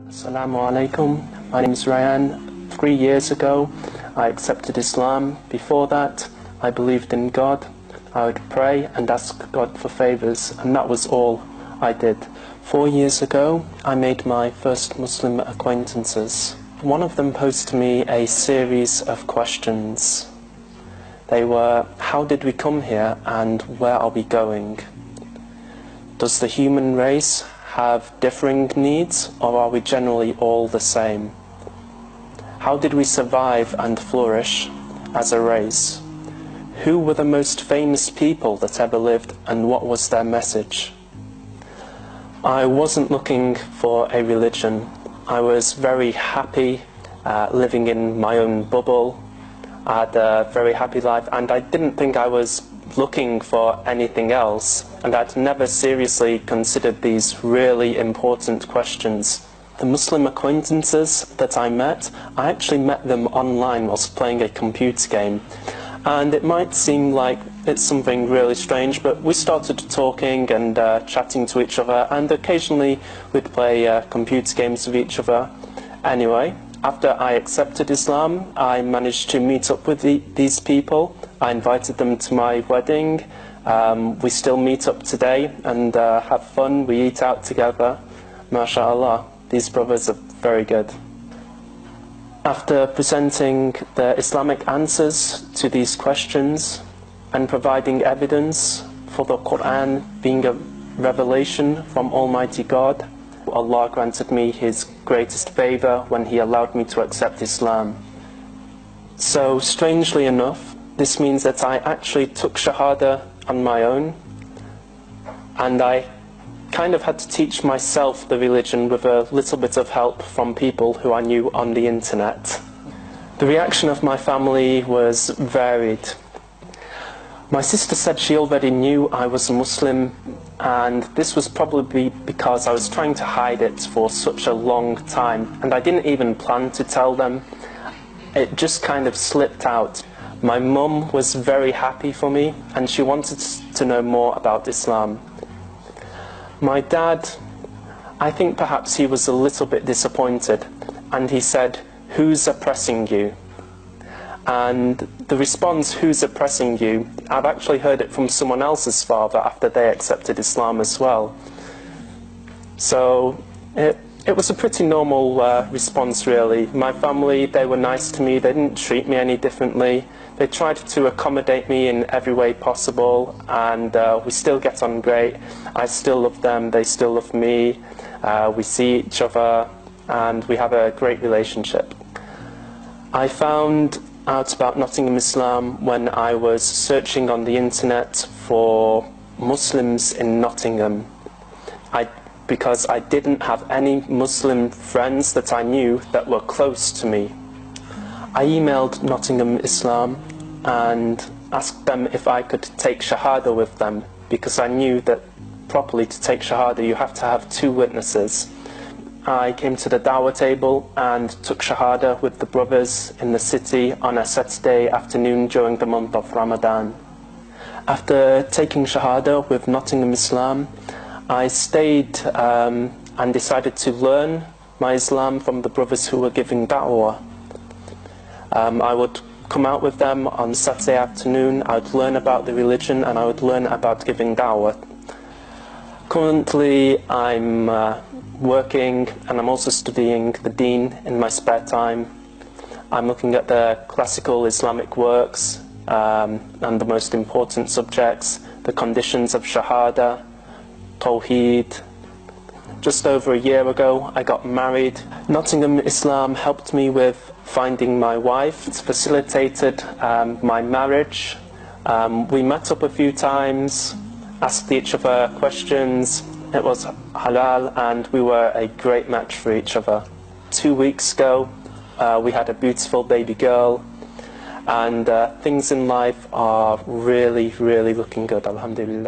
Assalamu alaikum. My name is Ryan. 3 years ago, I accepted Islam. Before that, I believed in God. I would pray and ask God for favors, and that was all I did. 4 years ago, I made my first Muslim acquaintances. One of them posed to me a series of questions. They were, how did we come here and where are we going? Does the human race have differing needs, or are we generally all the same? How did we survive and flourish as a race? Who were the most famous people that ever lived, and what was their message? I wasn't looking for a religion. I was very happy living in my own bubble. I had a very happy life, and I didn't think I was looking for anything else, and I'd never seriously considered these really important questions. The Muslim acquaintances that I actually met them online whilst playing a computer game. And it might seem like it's something really strange, but we started talking and chatting to each other, and occasionally we'd play computer games with each other. Anyway, after I accepted Islam, I managed to meet up with these people. I invited them to my wedding. We still meet up today and have fun. We eat out together. MashaAllah, these brothers are very good. After presenting the Islamic answers to these questions and providing evidence for the Quran being a revelation from Almighty God, Allah granted me His greatest favor when He allowed me to accept Islam. So, strangely enough, this means that I actually took Shahada on my own, and I kind of had to teach myself the religion with a little bit of help from people who I knew on the internet. The reaction of my family was varied. My sister said she already knew I was a Muslim, and this was probably because I was trying to hide it for such a long time, and I didn't even plan to tell them. It just kind of slipped out. My mum was very happy for me, and she wanted to know more about Islam. My dad, I think perhaps he was a little bit disappointed, and he said, "Who's oppressing you?" And the response, "Who's oppressing you?" I've actually heard it from someone else's father after they accepted Islam as well. So it was a pretty normal response, really. My family, they were nice to me. They didn't treat me any differently. They tried to accommodate me in every way possible, and we still get on great. I still love them, they still love me. We see each other, and we have a great relationship. I found out about Nottingham Islam when I was searching on the internet for Muslims in Nottingham. Because I didn't have any Muslim friends that I knew that were close to me. I emailed Nottingham Islam and asked them if I could take Shahada with them, because I knew that properly to take Shahada you have to have 2 witnesses. I came to the dawah table and took Shahada with the brothers in the city on a Saturday afternoon during the month of Ramadan. After taking Shahada with Nottingham Islam, I stayed and decided to learn my Islam from the brothers who were giving da'wah. I would come out with them on Saturday afternoon, I would learn about the religion, and I would learn about giving da'wah. Currently I'm working, and I'm also studying the Deen in my spare time. I'm looking at the classical Islamic works and the most important subjects, the conditions of Shahada, Tawheed. Just over a year ago I got married. Nottingham Islam helped me with finding my wife. It's facilitated my marriage. We met up a few times, asked each other questions. It was halal, and we were a great match for each other. 2 weeks ago we had a beautiful baby girl, and things in life are really looking good, alhamdulillah.